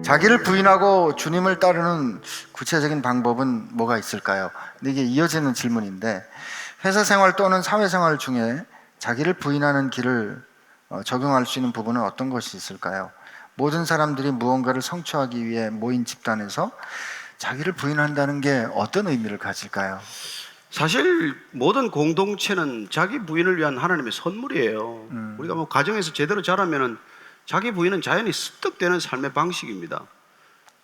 자기를 부인하고 주님을 따르는 구체적인 방법은 뭐가 있을까요? 근데 이게 이어지는 질문인데, 회사 생활 또는 사회생활 중에 자기를 부인하는 길을 적용할 수 있는 부분은 어떤 것이 있을까요? 모든 사람들이 무언가를 성취하기 위해 모인 집단에서 자기를 부인한다는 게 어떤 의미를 가질까요? 사실 모든 공동체는 자기 부인을 위한 하나님의 선물이에요. 우리가 뭐 가정에서 제대로 자라면은 자기 부인은 자연히 습득되는 삶의 방식입니다.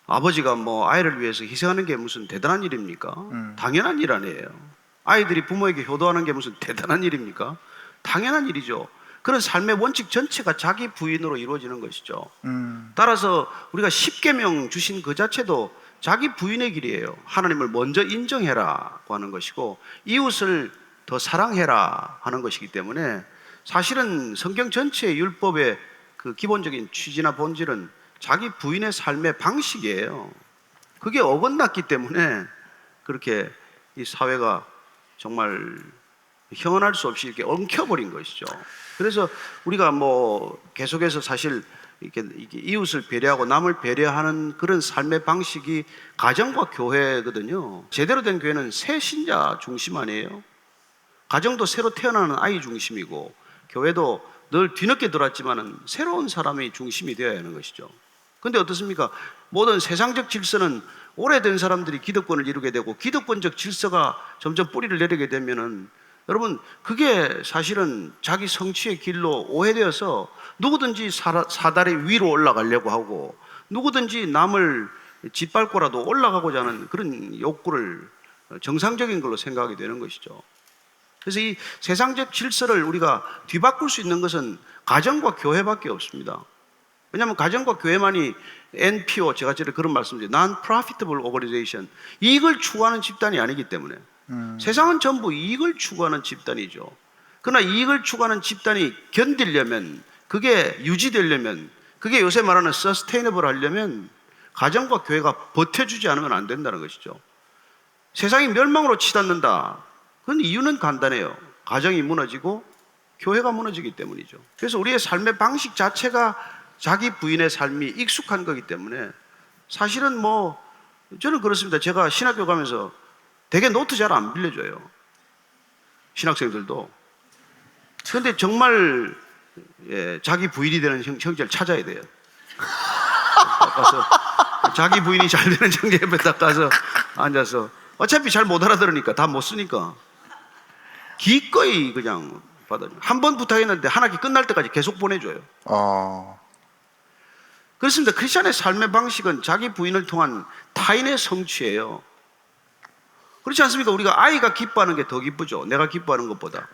아버지가 뭐 아이를 위해서 희생하는 게 무슨 대단한 일입니까? 당연한 일 아니에요. 아이들이 부모에게 효도하는 게 무슨 대단한 일입니까? 당연한 일이죠. 그런 삶의 원칙 전체가 자기 부인으로 이루어지는 것이죠. 따라서 우리가 십계명 주신 그 자체도 자기 부인의 길이에요. 하나님을 먼저 인정해라고 하는 것이고 이웃을 더 사랑해라 하는 것이기 때문에 사실은 성경 전체의 율법의 그 기본적인 취지나 본질은 자기 부인의 삶의 방식이에요. 그게 어긋났기 때문에 그렇게 이 사회가 정말 형언할 수 없이 이렇게 엉켜버린 것이죠. 그래서 우리가 뭐 계속해서 사실 이렇게 이웃을 배려하고 남을 배려하는 그런 삶의 방식이 가정과 교회거든요. 제대로 된 교회는 새 신자 중심 아니에요? 가정도 새로 태어나는 아이 중심이고 교회도 늘 뒤늦게 들어왔지만은 새로운 사람이 중심이 되어야 하는 것이죠. 근데 어떻습니까? 모든 세상적 질서는 오래된 사람들이 기득권을 이루게 되고 기득권적 질서가 점점 뿌리를 내리게 되면은 여러분 그게 사실은 자기 성취의 길로 오해되어서 누구든지 사다리 위로 올라가려고 하고 누구든지 남을 짓밟고라도 올라가고자 하는 그런 욕구를 정상적인 걸로 생각하게 되는 것이죠. 그래서 이 세상적 질서를 우리가 뒤바꿀 수 있는 것은 가정과 교회밖에 없습니다. 왜냐하면 가정과 교회만이 NPO, 제가 전에 그런 말씀드려요. Non-Profitable Organization, 이익을 추구하는 집단이 아니기 때문에 세상은 전부 이익을 추구하는 집단이죠. 그러나 이익을 추구하는 집단이 견디려면, 그게 유지되려면, 그게 요새 말하는 서스테이너블 하려면 가정과 교회가 버텨주지 않으면 안 된다는 것이죠. 세상이 멸망으로 치닫는다. 그건 이유는 간단해요. 가정이 무너지고 교회가 무너지기 때문이죠. 그래서 우리의 삶의 방식 자체가 자기 부인의 삶이 익숙한 거기 때문에 사실은 뭐 저는 그렇습니다. 제가 신학교 가면서 되게 노트 잘 안 빌려줘요. 신학생들도. 그런데 정말 자기 부인이 되는 형제를 찾아야 돼요. 가서 자기 부인이 잘 되는 형제 옆에 딱 가서 앉아서 어차피 잘 못 알아들으니까 다 못 쓰니까 기꺼이 그냥 받아줘요. 한 번 부탁했는데 한 학기 끝날 때까지 계속 보내줘요. 그렇습니다. 크리스천의 삶의 방식은 자기 부인을 통한 타인의 성취예요. 그렇지 않습니까? 우리가 아이가 기뻐하는 게 더 기쁘죠. 내가 기뻐하는 것보다.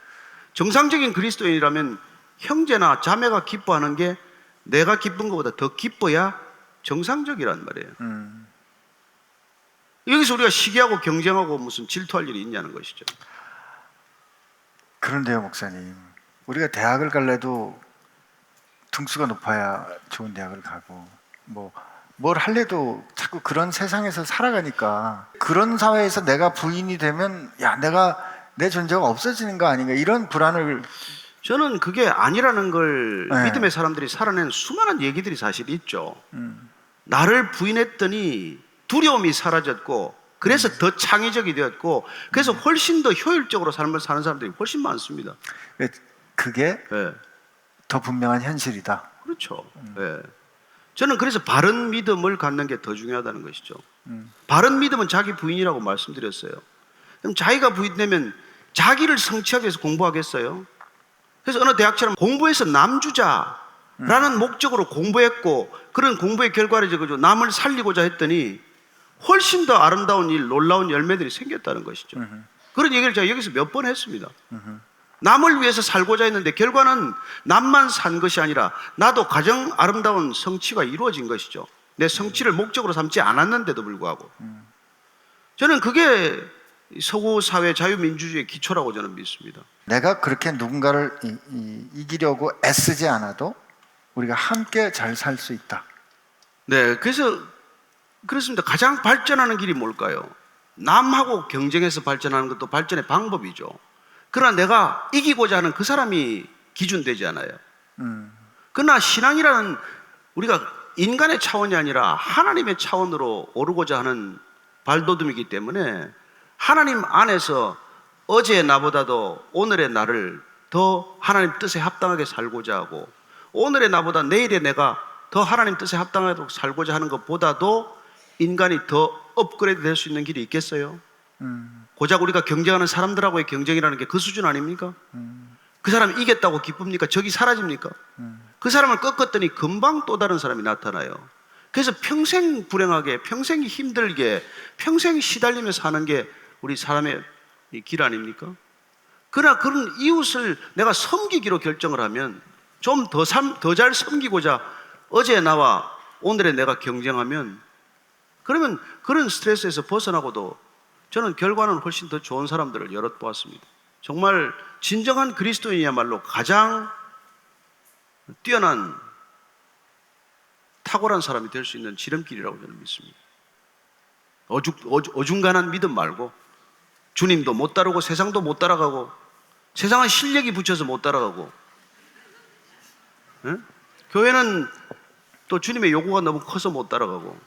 정상적인 그리스도인이라면 형제나 자매가 기뻐하는 게 내가 기쁜 것보다 더 기뻐야 정상적이란 말이에요. 여기서 우리가 시기하고 경쟁하고 무슨 질투할 일이 있냐는 것이죠. 그런데요, 목사님, 우리가 대학을 갈래도 등수가 높아야 좋은 대학을 가고 뭘 할래도 자꾸 그런 세상에서 살아가니까 그런 사회에서 내가 부인이 되면 내 존재가 없어지는 거 아닌가, 이런 불안을. 저는 그게 아니라는 걸 믿음의 사람들이 살아낸 수많은 얘기들이 사실 있죠. 나를 부인했더니 두려움이 사라졌고 그래서 더 창의적이 되었고 그래서 훨씬 더 효율적으로 삶을 사는 사람들이 훨씬 많습니다. 그게 더 분명한 현실이다. 그렇죠. 저는 그래서 바른 믿음을 갖는 게 더 중요하다는 것이죠. 바른 믿음은 자기 부인이라고 말씀드렸어요. 그럼 자기가 부인되면 자기를 성취하기 위해서 공부하겠어요? 그래서 어느 대학처럼 공부해서 남주자라는 목적으로 공부했고 그런 공부의 결과를 남을 살리고자 했더니 훨씬 더 아름다운 일, 놀라운 열매들이 생겼다는 것이죠. 그런 얘기를 제가 여기서 몇 번 했습니다. 남을 위해서 살고자 했는데 결과는 남만 산 것이 아니라 나도 가장 아름다운 성취가 이루어진 것이죠. 내 성취를 목적으로 삼지 않았는데도 불구하고. 저는 그게 서구 사회 자유민주주의의 기초라고 저는 믿습니다. 내가 그렇게 누군가를 이기려고 애쓰지 않아도 우리가 함께 잘 살 수 있다. 네, 그래서 그렇습니다. 가장 발전하는 길이 뭘까요? 남하고 경쟁해서 발전하는 것도 발전의 방법이죠. 그러나 내가 이기고자 하는 그 사람이 기준되지 않아요. 그러나 신앙이라는 우리가 인간의 차원이 아니라 하나님의 차원으로 오르고자 하는 발돋움이기 때문에 하나님 안에서 어제의 나보다도 오늘의 나를 더 하나님 뜻에 합당하게 살고자 하고, 오늘의 나보다 내일의 내가 더 하나님 뜻에 합당하게 살고자 하는 것보다도 인간이 더 업그레이드 될 수 있는 길이 있겠어요? 고작 우리가 경쟁하는 사람들하고의 경쟁이라는 게 그 수준 아닙니까? 그 사람이 이겼다고 기쁩니까? 적이 사라집니까? 그 사람을 꺾었더니 금방 또 다른 사람이 나타나요. 그래서 평생 불행하게, 평생 힘들게, 평생 시달리며 사는 게 우리 사람의 길 아닙니까? 그러나 그런 이웃을 내가 섬기기로 결정을 하면, 좀 더 잘 섬기고자 어제의 나와 오늘의 내가 경쟁하면, 그러면 그런 스트레스에서 벗어나고도 저는 결과는 훨씬 더 좋은 사람들을 여럿 보았습니다. 정말 진정한 그리스도인이야말로 가장 뛰어난 탁월한 사람이 될 수 있는 지름길이라고 저는 믿습니다. 어중간한 믿음 말고, 주님도 못 따르고 세상도 못 따라가고 세상은 실력이 붙여서 못 따라가고, 예? 교회는 또 주님의 요구가 너무 커서 못 따라가고,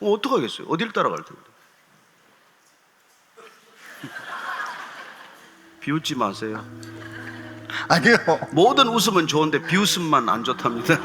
어떡하겠어요? 어딜 따라갈 텐데. 비웃지 마세요. 아니요. 모든 웃음은 좋은데 비웃음만 안 좋답니다.